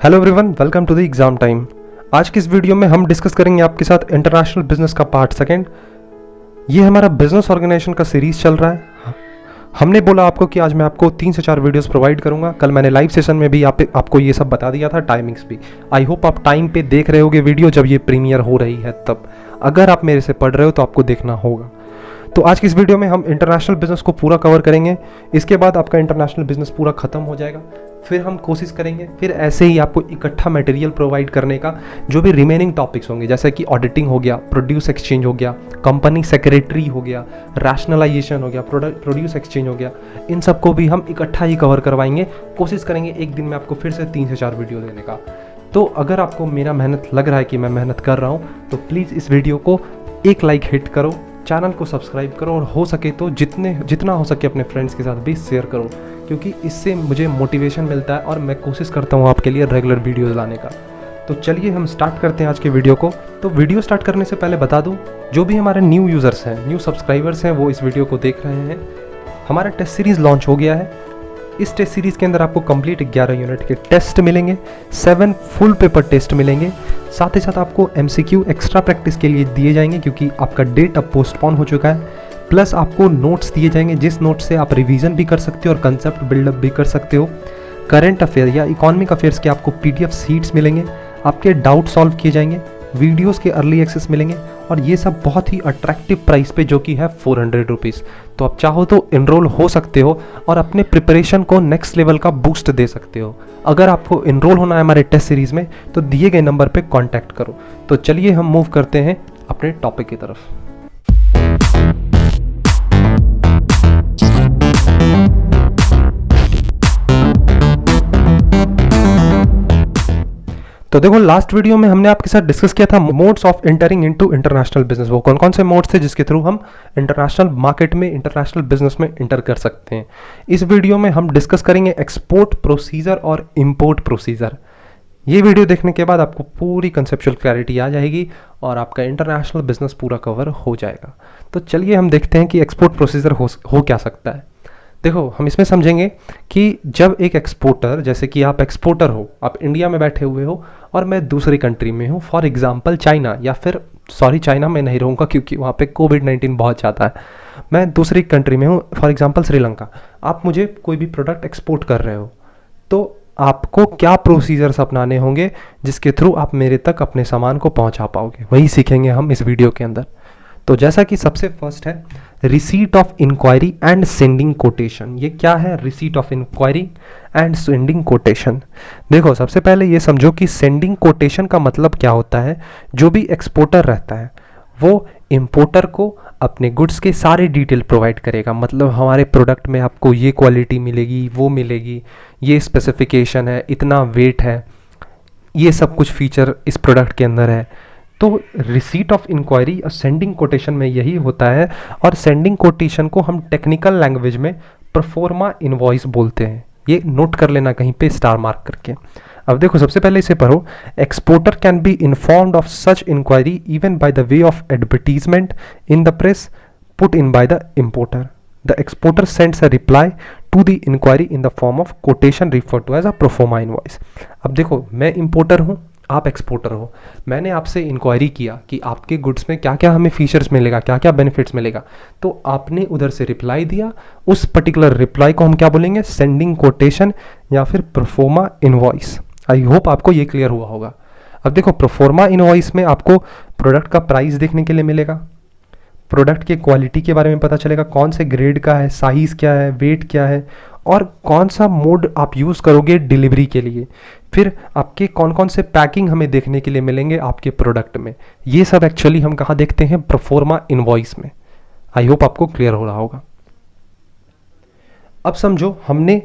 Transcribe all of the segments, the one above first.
Hello everyone, welcome to the exam time. आज की इस वीडियो में हम डिस्कस करेंगे आपके साथ इंटरनेशनल बिजनेस का पार्ट सेकंड। ये हमारा बिजनेस ऑर्गेनाइजेशन का सीरीज चल रहा है। हमने बोला आपको कि आज मैं आपको 3 से 4 वीडियोस प्रोवाइड करूंगा। कल मैंने लाइव सेशन में भी आपको ये सब बता दिया था, टाइमिंग्स भी। आई होप आप टाइम पे देख रहे होगे वीडियो जब ये प्रीमियर हो रही है तब। अगर आप मेरे से पढ़ रहे हो तो आपको देखना होगा। तो आज की इस वीडियो में हम इंटरनेशनल बिजनेस को पूरा कवर करेंगे। इसके बाद आपका इंटरनेशनल बिजनेस पूरा खत्म हो जाएगा। फिर हम कोशिश करेंगे फिर ऐसे ही आपको इकट्ठा मटेरियल प्रोवाइड करने का, जो भी रिमेनिंग टॉपिक्स होंगे, जैसे कि ऑडिटिंग हो गया, प्रोड्यूस एक्सचेंज हो गया, कंपनी सेक्रेटरी हो गया, रैशनलाइजेशन हो गया, प्रोड्यूस एक्सचेंज हो गया, इन सबको भी हम इकट्ठा ही कवर करवाएंगे। कोशिश करेंगे एक दिन में आपको फिर से 3 से 4 वीडियो देने का। तो अगर आपको मेरा मेहनत लग रहा है कि मैं मेहनत कर रहा हूँ, तो प्लीज़ इस वीडियो को एक लाइक हिट करो, चैनल को सब्सक्राइब करो और हो सके तो जितना हो सके अपने फ्रेंड्स के साथ भी शेयर करो, क्योंकि इससे मुझे मोटिवेशन मिलता है और मैं कोशिश करता हूँ आपके लिए रेगुलर वीडियोज़ लाने का। तो चलिए हम स्टार्ट करते हैं आज के वीडियो को। तो वीडियो स्टार्ट करने से पहले बता दूँ, जो भी हमारे न्यू यूज़र्स हैं, न्यू सब्सक्राइबर्स हैं, वो इस वीडियो को देख रहे हैं। हमारा टेस्ट सीरीज़ लॉन्च हो गया है। इस टेस्ट सीरीज़ के अंदर आपको कंप्लीट 11 यूनिट के टेस्ट मिलेंगे, 7 फुल पेपर टेस्ट मिलेंगे। साथ ही साथ आपको MCQ एक्स्ट्रा प्रैक्टिस के लिए दिए जाएंगे, क्योंकि आपका डेट अब पोस्टपोन हो चुका है। प्लस आपको नोट्स दिए जाएंगे, जिस नोट से आप रिवीजन भी कर सकते हो और कंसेप्ट बिल्डअप भी कर सकते हो। करंट अफेयर या इकोनॉमिक अफेयर्स के आपको PDF शीट्स मिलेंगे, आपके डाउट सॉल्व किए जाएंगे, वीडियोस के अर्ली एक्सेस मिलेंगे, और ये सब बहुत ही अट्रैक्टिव प्राइस पे, जो कि है 400 रुपीज़। तो आप चाहो तो इनरोल हो सकते हो और अपने प्रिपरेशन को नेक्स्ट लेवल का बूस्ट दे सकते हो। अगर आपको इनरोल होना है हमारे टेस्ट सीरीज़ में, तो दिए गए नंबर पे कांटेक्ट करो। तो चलिए हम मूव करते हैं अपने टॉपिक की तरफ। तो देखो, लास्ट वीडियो में हमने आपके साथ डिस्कस किया था modes of entering into international business. वो कौन कौन से मोड्स थे जिसके थ्रू हम इंटरनेशनल मार्केट में, इंटरनेशनल बिजनेस में इंटर कर सकते हैं। इस वीडियो में हम डिस्कस करेंगे एक्सपोर्ट प्रोसीजर और इंपोर्ट प्रोसीजर। ये वीडियो देखने के बाद आपको पूरी कंसेप्चुअल क्लैरिटी आ जाएगी और आपका इंटरनेशनल बिजनेस पूरा कवर हो जाएगा। तो चलिए हम देखते हैं कि एक्सपोर्ट प्रोसीजर हो क्या सकता है। देखो, हम इसमें समझेंगे कि जब एक एक्सपोर्टर, जैसे कि आप एक्सपोर्टर हो, आप इंडिया में बैठे हुए हो और मैं दूसरी कंट्री में हूँ, फॉर एग्जांपल चाइना, या फिर सॉरी चाइना में नहीं रहूँगा क्योंकि वहाँ पे कोविड-19 बहुत ज़्यादा है। मैं दूसरी कंट्री में हूँ, फॉर एग्जांपल श्रीलंका। आप मुझे कोई भी प्रोडक्ट एक्सपोर्ट कर रहे हो, तो आपको क्या प्रोसीजर्स अपनाने होंगे जिसके थ्रू आप मेरे तक अपने सामान को पहुँचा पाओगे, वही सीखेंगे हम इस वीडियो के अंदर। तो जैसा कि सबसे फर्स्ट है receipt of inquiry and sending quotation. ये क्या है receipt of inquiry and sending quotation? देखो, सबसे पहले ये समझो कि सेंडिंग कोटेशन का मतलब क्या होता है। जो भी एक्सपोर्टर रहता है वो इंपोर्टर को अपने गुड्स के सारे डिटेल प्रोवाइड करेगा। मतलब हमारे प्रोडक्ट में आपको ये क्वालिटी मिलेगी, वो मिलेगी, ये स्पेसिफिकेशन है, इतना वेट है, ये सब कुछ फीचर इस प्रोडक्ट के अंदर है। तो रिसीट ऑफ इंक्वायरी और सेंडिंग कोटेशन में यही होता है। और सेंडिंग कोटेशन को हम टेक्निकल लैंग्वेज में प्रोफोर्मा इनवॉइस बोलते हैं। ये नोट कर लेना कहीं पे स्टार मार्क करके। अब देखो, सबसे पहले इसे पढ़ो। Exporter can be informed of such inquiry even by the way of advertisement in the press put in by the importer. The exporter sends a reply to the inquiry in the form of quotation refer to as a proforma invoice. अब देखो, मैं importer हूँ, आप exporter हो। मैंने आपसे inquiry किया कि आपके गुड्स में क्या क्या हमें फीचर्स मिलेगा, क्या क्या बेनिफिट्स मिलेगा। तो आपने उधर से रिप्लाई दिया। उस पर्टिकुलर रिप्लाई को हम क्या बोलेंगे? सेंडिंग कोटेशन या फिर प्रोफोर्मा इनवॉइस। आई होप आपको ये क्लियर हुआ होगा। अब देखो, प्रोफोर्मा इनवॉइस में आपको प्रोडक्ट का प्राइस देखने के लिए मिलेगा, प्रोडक्ट के क्वालिटी के बारे में पता चलेगा, कौन से ग्रेड का है, साइज़ क्या है, वेट क्या है, और कौन सा मोड आप यूज़ करोगे डिलीवरी के लिए। फिर आपके कौन कौन से पैकिंग हमें देखने के लिए मिलेंगे आपके प्रोडक्ट में। ये सब एक्चुअली हम कहाँ देखते हैं? प्रोफोर्मा इनवॉइस में। आई होप आपको क्लियर हो रहा होगा। अब समझो, हमने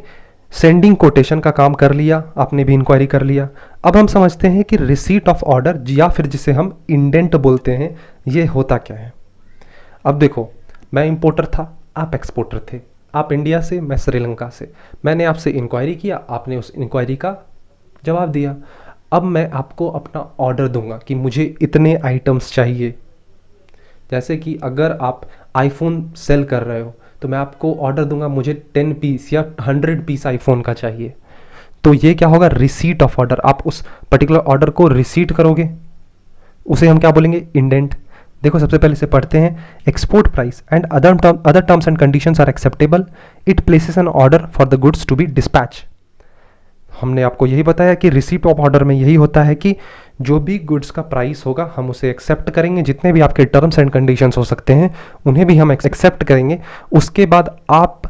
सेंडिंग कोटेशन का काम कर लिया, आपने भी इंक्वायरी कर लिया। अब हम समझते हैं कि रिसीट ऑफ ऑर्डर, या फिर जिसे हम इंडेंट बोलते हैं, ये होता क्या है। अब देखो, मैं इंपोर्टर था, आप एक्सपोर्टर थे। आप इंडिया से, मैं श्रीलंका से। मैंने आपसे इंक्वायरी किया, आपने उस इंक्वायरी का जवाब दिया। अब मैं आपको अपना ऑर्डर दूंगा कि मुझे इतने आइटम्स चाहिए। जैसे कि अगर आप आईफोन सेल कर रहे हो, तो मैं आपको ऑर्डर दूंगा, मुझे 10 पीस या 100 पीस आईफोन का चाहिए। तो ये क्या होगा, रिसीट ऑफ ऑर्डर। आप उस पर्टिकुलर ऑर्डर को रिसीट करोगे, उसे हम क्या बोलेंगे, इंडेंट। देखो सबसे पहले से पढ़ते हैं, export price and other terms and conditions are acceptable, it places an order for the goods to be dispatch. हमने आपको यही बताया कि रिसीट ऑफ ऑर्डर में यही होता है कि जो भी गुड्स का प्राइस होगा हम उसे एक्सेप्ट करेंगे, जितने भी आपके टर्म्स एंड कंडीशंस हो सकते हैं उन्हें भी हम एक्सेप्ट करेंगे। उसके बाद आप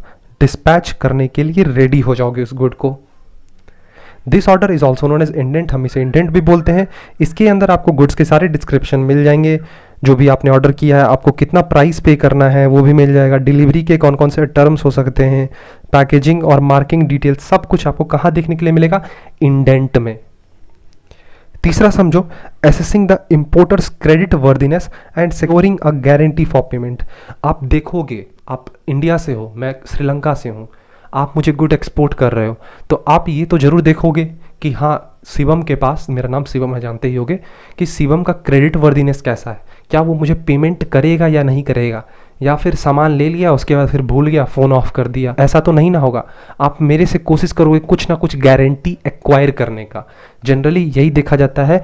डिस्पैच करने के लिए रेडी हो जाओगे उस गुड को। This order is also known as indent, हम इसे इंडेंट भी बोलते हैं। इसके अंदर आपको गुड्स के सारे डिस्क्रिप्शन मिल जाएंगे, जो भी आपने ऑर्डर किया है, आपको कितना प्राइस पे करना है वो भी मिल जाएगा, डिलीवरी के कौन कौन से टर्म्स हो सकते हैं, पैकेजिंग और मार्किंग डिटेल, सब कुछ आपको कहाँ देखने के लिए मिलेगा, इंडेंट में। तीसरा समझो, assessing the importers credit worthiness and securing a guarantee for payment. आप देखोगे, आप इंडिया से हो, मैं श्रीलंका से हूँ, आप मुझे गुड एक्सपोर्ट कर रहे हो, तो आप ये तो जरूर देखोगे कि हाँ शिवम के पास, मेरा नाम शिवम है जानते ही होगे, कि शिवम का क्रेडिट वर्दीनेस कैसा है, क्या वो मुझे पेमेंट करेगा या नहीं करेगा, या फिर सामान ले लिया उसके बाद फिर भूल गया, फ़ोन ऑफ कर दिया, ऐसा तो नहीं ना होगा। आप मेरे से कोशिश करोगे कुछ ना कुछ गारंटी एक्वायर करने का। जनरली यही देखा जाता है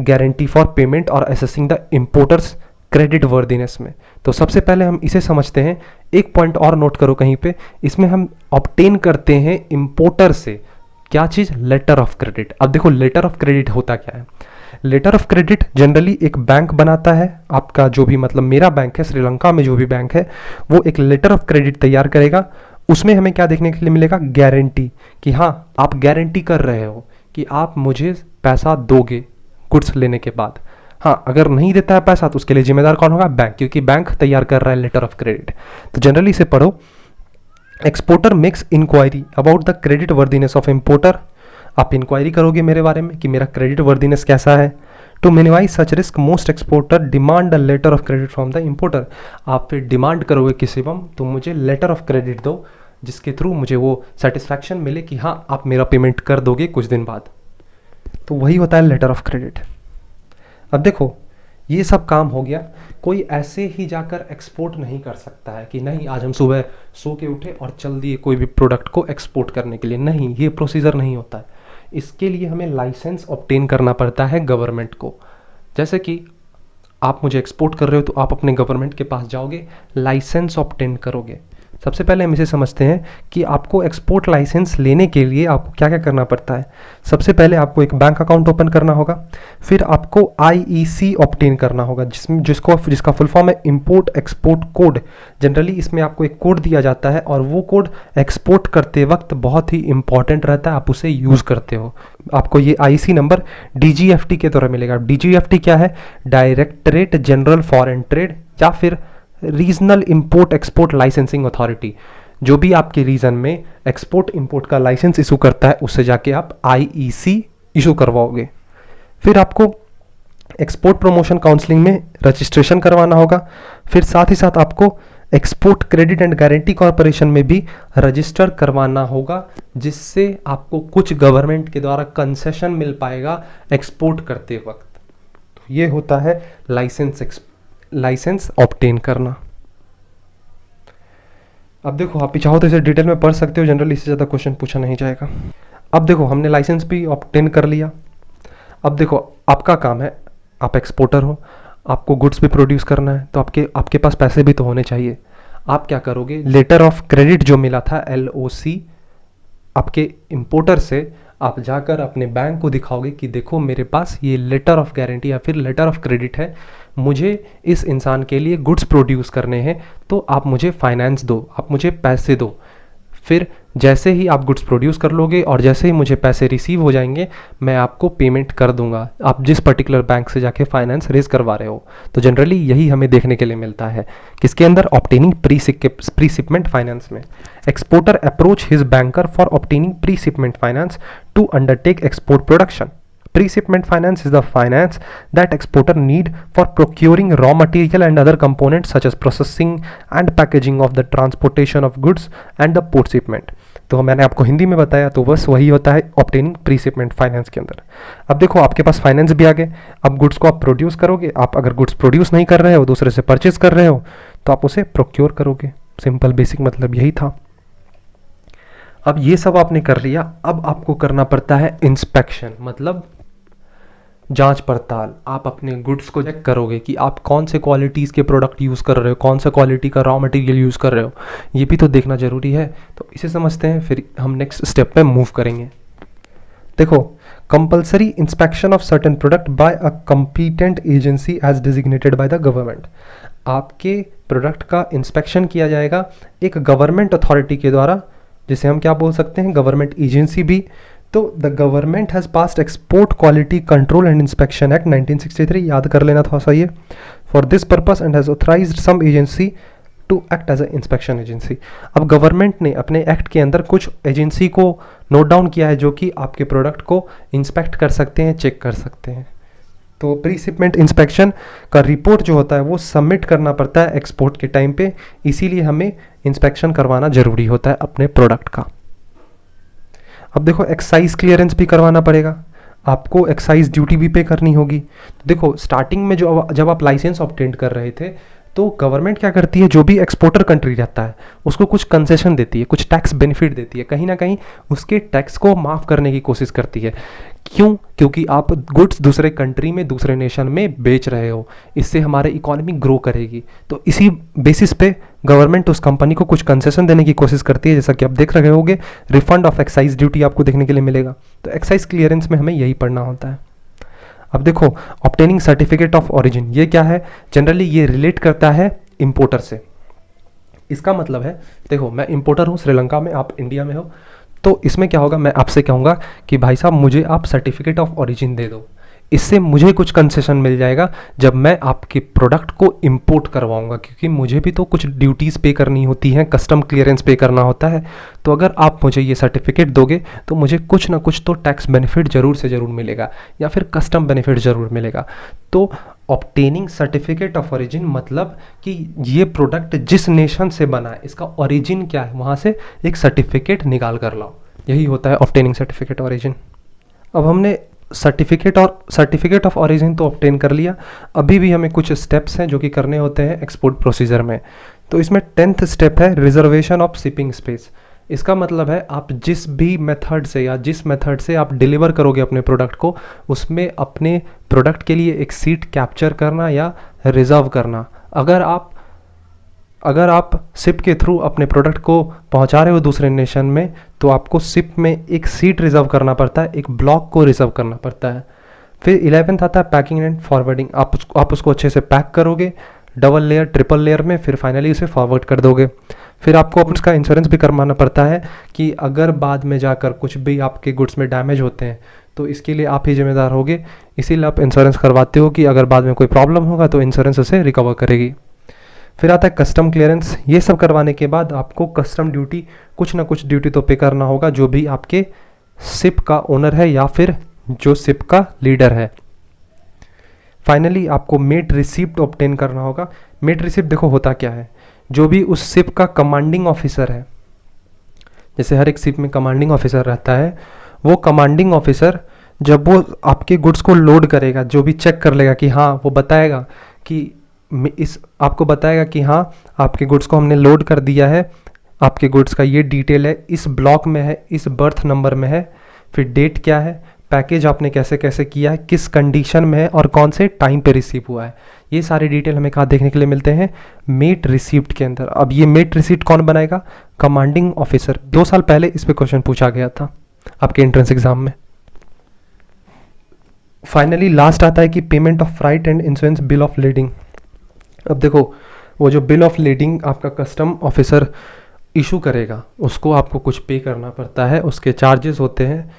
गारंटी फॉर पेमेंट और assessing the importers credit worthiness में। तो सबसे पहले हम इसे समझते हैं। एक पॉइंट और नोट करो कहीं पे, इसमें हम ऑब्टेन करते हैं इंपोर्टर से क्या चीज़, लेटर ऑफ क्रेडिट। अब देखो लेटर ऑफ क्रेडिट होता क्या है। लेटर ऑफ क्रेडिट जनरली एक बैंक बनाता है, आपका जो भी, मतलब मेरा बैंक है, श्रीलंका में जो भी बैंक है वो एक लेटर ऑफ क्रेडिट तैयार करेगा। उसमें हमें क्या देखने के लिए मिलेगा, गारंटी, कि हाँ आप गारंटी कर रहे हो कि आप मुझे पैसा दोगे गुड्स लेने के बाद। हाँ, अगर नहीं देता है पैसा तो उसके लिए जिम्मेदार कौन होगा, बैंक, क्योंकि बैंक तैयार कर रहा है लेटर ऑफ क्रेडिट। तो जनरली इसे पढ़ो, exporter makes inquiry about the credit worthiness of importer. आप इंक्वायरी करोगे मेरे बारे में कि मेरा क्रेडिट वर्दीनेस कैसा है। To minimise such risk most exporter demand a letter of credit from the importer. आप फिर डिमांड करोगे कि शिवम तुम मुझे लेटर ऑफ क्रेडिट दो, जिसके थ्रू मुझे वो सेटिस्फैक्शन मिले कि हाँ आप मेरा पेमेंट कर दोगे कुछ दिन बाद। तो वही होता है लेटर ऑफ क्रेडिट। अब देखो ये सब काम हो गया, कोई ऐसे ही जाकर एक्सपोर्ट नहीं कर सकता है कि नहीं आज हम सुबह सो के उठे और चल दिए कोई भी प्रोडक्ट को एक्सपोर्ट करने के लिए, नहीं, ये प्रोसीजर नहीं होता है। इसके लिए हमें लाइसेंस ऑब्टेन करना पड़ता है गवर्नमेंट को। जैसे कि आप मुझे एक्सपोर्ट कर रहे हो तो आप अपने गवर्नमेंट के पास जाओगे, लाइसेंस ऑब्टेन करोगे। सबसे पहले हम इसे समझते हैं कि आपको एक्सपोर्ट लाइसेंस लेने के लिए आपको क्या क्या करना पड़ता है। सबसे पहले आपको एक बैंक अकाउंट ओपन करना होगा, फिर आपको आईईसी ऑब्टेन करना होगा, जिसका फुल फॉर्म है इंपोर्ट एक्सपोर्ट कोड। जनरली इसमें आपको एक कोड दिया जाता है और वो कोड एक्सपोर्ट करते वक्त बहुत ही इंपॉर्टेंट रहता है, आप उसे यूज़ करते हो। आपको ये आईसी नंबर डीजीएफटी के द्वारा मिलेगा। डीजीएफटी क्या है, डायरेक्टरेट जनरल फॉरेन ट्रेड या फिर regional import export licensing authority. जो भी आपके रीजन में एक्सपोर्ट इंपोर्ट का लाइसेंस इशू करता है उससे जाके आप आईईसी इशू करवाओगे। फिर आपको एक्सपोर्ट प्रमोशन काउंसलिंग में रजिस्ट्रेशन करवाना होगा। फिर साथ ही साथ आपको export credit and guarantee corporation में भी रजिस्टर करवाना होगा, जिससे आपको कुछ गवर्नमेंट के द्वारा कंसेशन मिल पाएगा एक्सपोर्ट करते वक्त। तो ये होता है लाइसेंस ऑब्टेन करना। अब देखो आप चाहो तो इसे डिटेल में पढ़ सकते हो, जनरली इससे ज़्यादा क्वेश्चन पूछा नहीं जाएगा। अब देखो हमने लाइसेंस भी ऑब्टेन कर लिया। अब देखो आपका काम है, आप एक्सपोर्टर हो, आपको गुड्स भी प्रोड्यूस करना है, तो आपके पास पैसे भी तो होने चाहिए। आप क्या करोगे, लेटर ऑफ क्रेडिट जो मिला था LOC आपके इंपोर्टर से, आप जाकर अपने बैंक को दिखाओगे कि देखो मेरे पास ये लेटर ऑफ गारंटी या फिर लेटर ऑफ क्रेडिट है, मुझे इस इंसान के लिए गुड्स प्रोड्यूस करने हैं, तो आप मुझे फाइनेंस दो, आप मुझे पैसे दो। फिर जैसे ही आप गुड्स प्रोड्यूस कर लोगे और जैसे ही मुझे पैसे रिसीव हो जाएंगे मैं आपको पेमेंट कर दूंगा, आप जिस पर्टिकुलर बैंक से जाके फाइनेंस रेज करवा रहे हो। तो जनरली यही हमें देखने के लिए मिलता है किसके अंदर, ऑब्टेनिंग प्री शिपमेंट फाइनेंस में। Exporter approach his banker for obtaining pre shipment finance to undertake export production. Pre-shipment finance is the finance that exporter need for procuring raw material and other components such as processing and packaging of the transportation of goods and the port shipment। तो मैंने आपको हिंदी में बताया, तो बस वही होता है ऑब्टेनिंग प्री शिपमेंट फाइनेंस के अंदर। अब देखो आपके पास फाइनेंस भी आ गए, अब गुड्स को आप प्रोड्यूस करोगे। आप अगर गुड्स प्रोड्यूस नहीं कर रहे हो, दूसरे से परचेज कर रहे हो, तो आप उसे प्रोक्योर करोगे। सिंपल बेसिक मतलब यही था। अब ये सब आपने कर लिया, अब आपको करना पड़ता है इंस्पेक्शन, मतलब जांच पड़ताल। आप अपने गुड्स को चेक करोगे कि आप कौन से क्वालिटीज़ के प्रोडक्ट यूज़ कर रहे हो, कौन सा क्वालिटी का रॉ मटेरियल यूज़ कर रहे हो, ये भी तो देखना ज़रूरी है। तो इसे समझते हैं, फिर हम नेक्स्ट स्टेप पे मूव करेंगे। देखो, compulsory inspection of certain product by a competent agency as designated by the government. आपके प्रोडक्ट का इंस्पेक्शन किया जाएगा एक गवर्नमेंट अथॉरिटी के द्वारा, जिसे हम क्या बोल सकते हैं, गवर्नमेंट एजेंसी भी। तो the government has passed export quality control and inspection act 1963, याद कर लेना थोड़ा सा ये, for this purpose and has authorised some agency to act as a inspection agency. अब गवर्नमेंट ने अपने एक्ट के अंदर कुछ एजेंसी को नोट डाउन किया है जो कि आपके प्रोडक्ट को इंस्पेक्ट कर सकते हैं, चेक कर सकते हैं। तो प्री शिपमेंट इंस्पेक्शन का रिपोर्ट जो होता है वो सबमिट करना पड़ता है एक्सपोर्ट के टाइम पे, इसीलिए हमें इंस्पेक्शन करवाना जरूरी होता है अपने प्रोडक्ट का। अब देखो, एक्साइज क्लियरेंस भी करवाना पड़ेगा, आपको एक्साइज ड्यूटी भी पे करनी होगी। तो देखो, स्टार्टिंग में जब आप लाइसेंस ऑब्टेन कर रहे थे तो गवर्नमेंट क्या करती है, जो भी एक्सपोर्टर कंट्री रहता है उसको कुछ कंसेशन देती है, कुछ टैक्स बेनिफिट देती है, कहीं ना कहीं उसके टैक्स को माफ़ करने की कोशिश करती है। क्यों? क्योंकि आप गुड्स दूसरे कंट्री में, दूसरे नेशन में बेच रहे हो, इससे हमारे इकोनॉमी ग्रो करेगी। तो इसी बेसिस पे गवर्नमेंट उस कंपनी को कुछ कंसेशन देने की कोशिश करती है, जैसा कि आप देख रहे होगे, रिफंड ऑफ एक्साइज ड्यूटी आपको देखने के लिए मिलेगा। तो एक्साइज क्लियरेंस में हमें यही पढ़ना होता है। अब देखो, ऑब्टेनिंग सर्टिफिकेट ऑफ ओरिजिन, ये क्या है? जनरली ये रिलेट करता है इंपोर्टर से। इसका मतलब है, देखो मैं इंपोर्टर हूँ श्रीलंका में, आप इंडिया में हो, तो इसमें क्या होगा, मैं आपसे कहूँगा कि भाई साहब मुझे आप सर्टिफिकेट ऑफ ओरिजिन दे दो, इससे मुझे कुछ कंसेशन मिल जाएगा जब मैं आपके प्रोडक्ट को इंपोर्ट करवाऊंगा, क्योंकि मुझे भी तो कुछ ड्यूटीज़ पे करनी होती हैं, कस्टम क्लियरेंस पे करना होता है। तो अगर आप मुझे ये सर्टिफिकेट दोगे तो मुझे कुछ ना कुछ तो टैक्स बेनिफिट ज़रूर से ज़रूर मिलेगा, या फिर कस्टम बेनिफिट ज़रूर मिलेगा। तो ऑब्टेनिंग सर्टिफिकेट ऑफ ओरिजिन मतलब कि ये प्रोडक्ट जिस नेशन से बना है, इसका ओरिजिन क्या है, वहाँ से एक सर्टिफिकेट निकाल कर लाओ, यही होता है ऑब्टेनिंग सर्टिफिकेट ओरिजिन। अब हमने सर्टिफिकेट ऑफ ओरिजिन तो ऑब्टेन कर लिया, अभी भी हमें कुछ स्टेप्स हैं जो कि करने होते हैं एक्सपोर्ट प्रोसीजर में। तो इसमें 10th स्टेप है रिजर्वेशन ऑफ शिपिंग स्पेस। इसका मतलब है आप जिस भी मेथड से या जिस मेथड से आप डिलीवर करोगे अपने प्रोडक्ट को, उसमें अपने प्रोडक्ट के लिए एक सीट कैप्चर करना या रिजर्व करना। अगर आप शिप के थ्रू अपने प्रोडक्ट को पहुंचा रहे हो दूसरे नेशन में, तो आपको शिप में एक सीट रिजर्व करना पड़ता है, एक ब्लॉक को रिजर्व करना पड़ता है। फिर 11th आता है पैकिंग एंड फॉरवर्डिंग। आप उसको अच्छे से पैक करोगे, डबल लेयर, ट्रिपल लेयर में, फिर फाइनली उसे फॉरवर्ड कर दोगे। फिर आपको उसका इंश्योरेंस भी करवाना पड़ता है कि अगर बाद में जाकर कुछ भी आपके गुड्स में डैमेज होते हैं तो इसके लिए आप ही जिम्मेदार होगे, इसीलिए आप इंश्योरेंस करवाते हो कि अगर बाद में कोई प्रॉब्लम होगा तो इंश्योरेंस उसे रिकवर करेगी। फिर आता है कस्टम क्लियरेंस। ये सब करवाने के बाद आपको कस्टम ड्यूटी, कुछ ना कुछ ड्यूटी तो पे करना होगा, जो भी आपके शिप का ओनर है या फिर जो शिप का लीडर है। फाइनली आपको मेट रिसिप्ट ऑब्टेन करना होगा। मेट रिसिप्ट देखो होता क्या है, जो भी उस शिप का कमांडिंग ऑफिसर है, जैसे हर एक शिप में कमांडिंग ऑफिसर रहता है, वो कमांडिंग ऑफिसर जब वो आपके गुड्स को लोड करेगा, जो भी चेक कर लेगा कि हाँ, वो बताएगा कि आपको बताएगा कि हाँ आपके गुड्स को हमने लोड कर दिया है, आपके गुड्स का ये डिटेल है, इस ब्लॉक में है, इस बर्थ नंबर में है, फिर डेट क्या है, पैकेज आपने कैसे कैसे किया है, किस कंडीशन में है और कौन से टाइम पे रिसीव हुआ है। ये सारे डिटेल हमें कहाँ देखने के लिए मिलते हैं, मेट रिसिप्ट के अंदर। अब ये मेट रिसिप्ट कौन बनाएगा, कमांडिंग ऑफिसर। 2 साल पहले इस पे क्वेश्चन पूछा गया था आपके एंट्रेंस एग्जाम में। फाइनली लास्ट आता है कि payment of freight and insurance bill of lading. अब देखो, वो जो बिल ऑफ लीडिंग आपका कस्टम ऑफिसर इशू करेगा, उसको आपको कुछ पे करना पड़ता है, उसके चार्जेस होते हैं।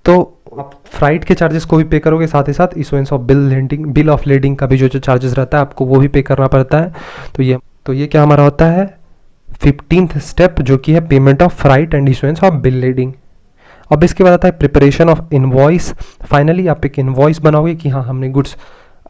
तो आप फ्राइट के चार्जेस को भी पे करोगे, साथ ही साथ issuance of bill of leading का भी जो चार्जेस रहता है आपको वो भी पे करना पड़ता है। तो ये क्या हमारा होता है 15th स्टेप, जो कि है payment of freight and issuance of bill lading. अब इसके बाद आता है प्रिपरेशन ऑफ इनवॉइस। फाइनली आप एक इनवॉइस बनाओगे कि हाँ हमने गुड्स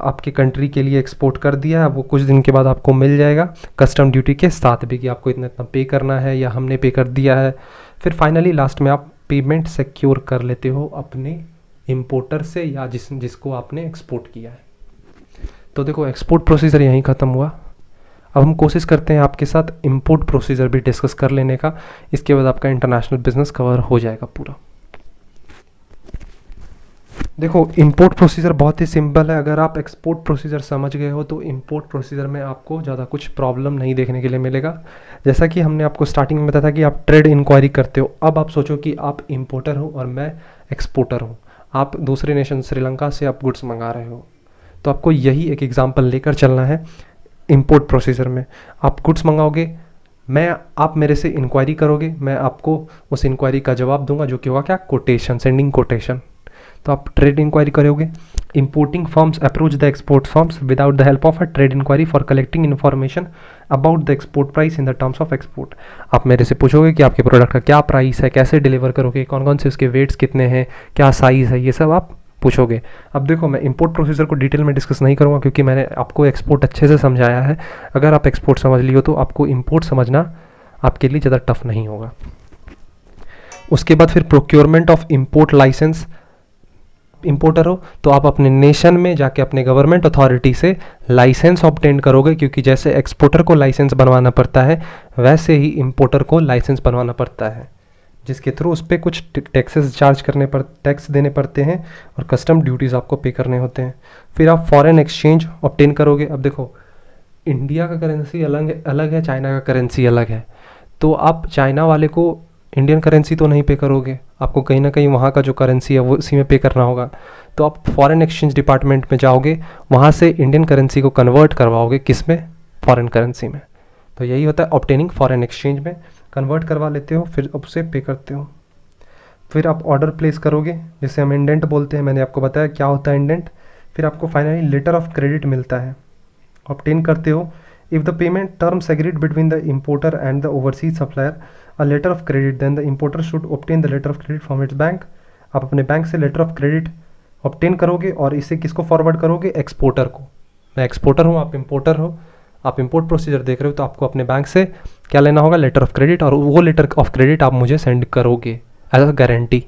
आपके कंट्री के लिए एक्सपोर्ट कर दिया है, वो कुछ दिन के बाद आपको मिल जाएगा कस्टम ड्यूटी के साथ भी कि आपको इतना इतना पे करना है या हमने पे कर दिया है। फिर फाइनली लास्ट में आप पेमेंट सिक्योर कर लेते हो अपने इंपोर्टर से या जिसको आपने एक्सपोर्ट किया है। तो देखो एक्सपोर्ट प्रोसीजर यहीं ख़त्म हुआ। अब हम कोशिश करते हैं आपके साथ इंपोर्ट प्रोसीजर भी डिस्कस कर लेने का, इसके बाद आपका इंटरनेशनल बिजनेस कवर हो जाएगा पूरा। देखो इंपोर्ट प्रोसीजर बहुत ही सिंपल है। अगर आप एक्सपोर्ट प्रोसीजर समझ गए हो तो इंपोर्ट प्रोसीजर में आपको ज़्यादा कुछ प्रॉब्लम नहीं देखने के लिए मिलेगा। जैसा कि हमने आपको स्टार्टिंग में बताया था कि आप ट्रेड इंक्वायरी करते हो, अब आप सोचो कि आप इंपोर्टर हो और मैं एक्सपोर्टर हूँ। आप दूसरे नेशन श्रीलंका से आप गुड्स मंगा रहे हो, तो आपको यही एक एग्जाम्पल लेकर चलना है। इंपोर्ट प्रोसीजर में आप गुड्स मंगाओगे, आप मेरे से इंक्वायरी करोगे, मैं आपको उस इंक्वायरी का जवाब दूंगा जो कि होगा क्या, कोटेशन, सेंडिंग कोटेशन। तो आप ट्रेड इंक्वायरी करोगे। Importing firms approach the export firms without the help of a trade inquiry for collecting information about the export price in the terms of export. आप मेरे से पूछोगे कि आपके प्रोडक्ट का क्या प्राइस है, कैसे डिलीवर करोगे, कौन कौन से उसके वेट्स कितने हैं, क्या साइज़ है, ये सब आप पूछोगे। अब देखो मैं इंपोर्ट प्रोसीजर को डिटेल में डिस्कस नहीं करूँगा क्योंकि मैंने आपको एक्सपोर्ट अच्छे से समझाया है। अगर आप एक्सपोर्ट समझ लियो तो आपको इंपोर्ट समझना आपके लिए ज़्यादा टफ नहीं होगा। उसके बाद फिर procurement of import licence. Importer हो तो आप अपने नेशन में जाके अपने गवर्नमेंट अथॉरिटी से लाइसेंस ऑब्टेन करोगे, क्योंकि जैसे एक्सपोर्टर को लाइसेंस बनवाना पड़ता है वैसे ही इंपोर्टर को लाइसेंस बनवाना पड़ता है, जिसके थ्रू उस पर कुछ टैक्सेस टैक्स देने पड़ते हैं और कस्टम ड्यूटीज़ आपको पे करने होते हैं। फिर आप फॉरेन एक्सचेंज ऑब्टेन करोगे। अब देखो इंडिया का करेंसी अलग है, चाइना का करेंसी अलग है, तो आप चाइना वाले को इंडियन करेंसी तो नहीं पे करोगे, आपको कहीं ना कहीं वहाँ का जो करेंसी है वो उसी में पे करना होगा। तो आप फॉरेन एक्सचेंज डिपार्टमेंट में जाओगे, वहाँ से इंडियन करेंसी को कन्वर्ट करवाओगे, किस में, फॉरेन करेंसी में। तो यही होता है ऑब्टेनिंग फॉरेन एक्सचेंज में, कन्वर्ट करवा लेते हो फिर उससे पे करते हो। फिर आप ऑर्डर प्लेस करोगे, जिसे हम इंडेंट बोलते हैं, मैंने आपको बताया क्या होता है इंडेंट। फिर आपको फाइनली लेटर ऑफ क्रेडिट मिलता है, ऑब्टेन करते हो। If the payment terms agreed between the importer and the overseas supplier a letter of credit, then the importer should obtain the letter of credit from its bank। आप अपने bank से letter of credit obtain करोगे और इसे किसको forward करोगे, exporter को। मैं एक्सपोर्टर हूँ, आप इंपोर्टर हो, आप इंपोर्ट प्रोसीजर देख रहे हो, तो आपको अपने बैंक से क्या लेना होगा, लेटर ऑफ क्रेडिट, और वो लेटर ऑफ क्रेडिट आप मुझे सेंड करोगे एज अ गारंटी।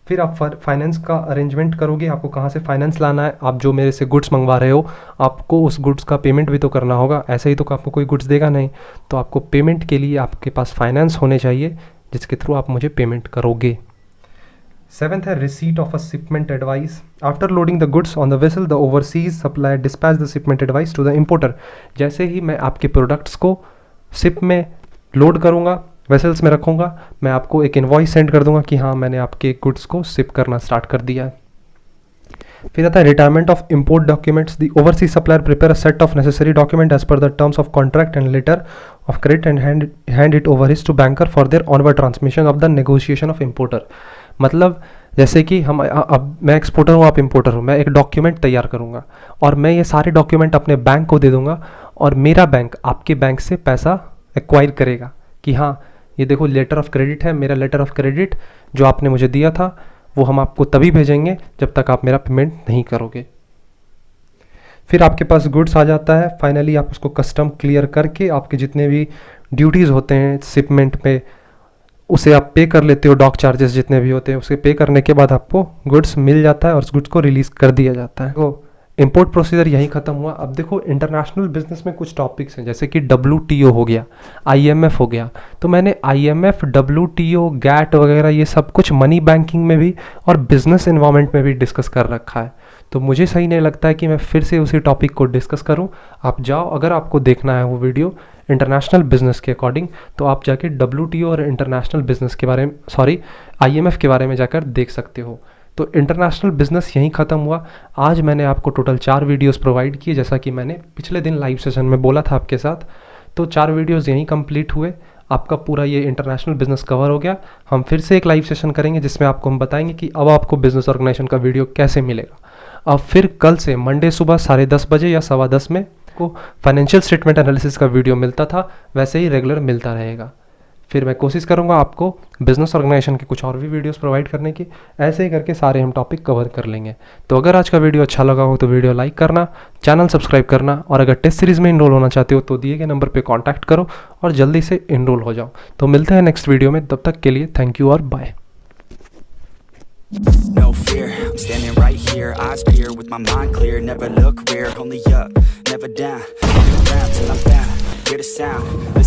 फिर आप फाइनेंस का अरेंजमेंट करोगे, आपको कहाँ से फाइनेंस लाना है। आप जो मेरे से गुड्स मंगवा रहे हो, आपको उस गुड्स का पेमेंट भी तो करना होगा, ऐसे ही तो आपको कोई गुड्स देगा नहीं। तो आपको पेमेंट के लिए आपके पास फाइनेंस होने चाहिए, जिसके थ्रू आप मुझे पेमेंट करोगे। 7th है receipt of a shipment advice. After loading the goods on the vessel the overseas supplier dispatch the shipment advice to the importer. जैसे ही मैं आपके प्रोडक्ट्स को शिप में लोड करूँगा, वेसल्स में रखूँगा, मैं आपको एक इनवॉइस सेंड कर दूंगा कि हाँ मैंने आपके गुड्स को शिप करना स्टार्ट कर दिया है। फिर आता है retirement of import documents. The overseas supplier prepare a set of necessary document as per the terms of contract and letter of credit and hand it over his to banker for their onward transmission of the negotiation of importer. मतलब जैसे कि अब मैं exporter हूँ, आप importer हो, मैं एक डॉक्यूमेंट तैयार करूँगा और मैं ये सारे डॉक्यूमेंट अपने बैंक को दे दूंगा और मेरा बैंक आपके बैंक से पैसा एक्वायर करेगा कि हाँ ये देखो लेटर ऑफ क्रेडिट है, मेरा लेटर ऑफ क्रेडिट जो आपने मुझे दिया था वो हम आपको तभी भेजेंगे जब तक आप मेरा पेमेंट नहीं करोगे। फिर आपके पास गुड्स आ जाता है, फाइनली आप उसको कस्टम क्लियर करके आपके जितने भी ड्यूटीज़ होते हैं शिपमेंट पे उसे आप पे कर लेते हो, डॉक चार्जेस जितने भी होते हैं उसे पे करने के बाद आपको गुड्स मिल जाता है और उस गुड्स को रिलीज़ कर दिया जाता है। तो इंपोर्ट प्रोसीजर यहीं ख़त्म हुआ। अब देखो इंटरनेशनल बिजनेस में कुछ टॉपिक्स हैं, जैसे कि WTO हो गया, IMF हो गया। तो मैंने IMF, WTO, GATT वगैरह ये सब कुछ मनी बैंकिंग में भी और बिजनेस इन्वायरमेंट में भी डिस्कस कर रखा है, तो मुझे सही नहीं लगता है कि मैं फिर से उसी टॉपिक को डिस्कस करूं। आप जाओ, अगर आपको देखना है वो वीडियो इंटरनेशनल बिजनेस के अकॉर्डिंग, तो आप जाके WTO और इंटरनेशनल बिजनेस के बारे में IMF के बारे में जाकर देख सकते हो। तो इंटरनेशनल बिजनेस यहीं ख़त्म हुआ। आज मैंने आपको टोटल 4 वीडियोस प्रोवाइड किए, जैसा कि मैंने पिछले दिन लाइव सेशन में बोला था आपके साथ। तो 4 वीडियोस यहीं कंप्लीट हुए, आपका पूरा ये इंटरनेशनल बिजनेस कवर हो गया। हम फिर से एक लाइव सेशन करेंगे जिसमें आपको हम बताएंगे कि अब आपको बिजनेस ऑर्गेनाइजेशन का वीडियो कैसे मिलेगा। अब फिर कल से मंडे सुबह 10:30 बजे या 10:15 में को फाइनेंशियल स्टेटमेंट एनालिसिस का वीडियो मिलता था, वैसे ही रेगुलर मिलता रहेगा। फिर मैं कोशिश करूंगा आपको बिजनेस ऑर्गेनाइजेशन के कुछ और भी वीडियोस प्रोवाइड करने की, ऐसे ही करके सारे हम टॉपिक कवर कर लेंगे। तो अगर आज का वीडियो अच्छा लगा हो तो वीडियो लाइक करना, चैनल सब्सक्राइब करना, और अगर टेस्ट सीरीज में इनरोल होना चाहते हो तो दिए गए नंबर पे कांटेक्ट करो और जल्दी से इनरोल हो जाओ। तो मिलते हैं नेक्स्ट वीडियो में, तब तक के लिए थैंक यू और bye. no fear. I'm standing right here, eyes peer, with my mind clear. Never look rear, only up, never down. Look around till I'm found, hear the sound, listen.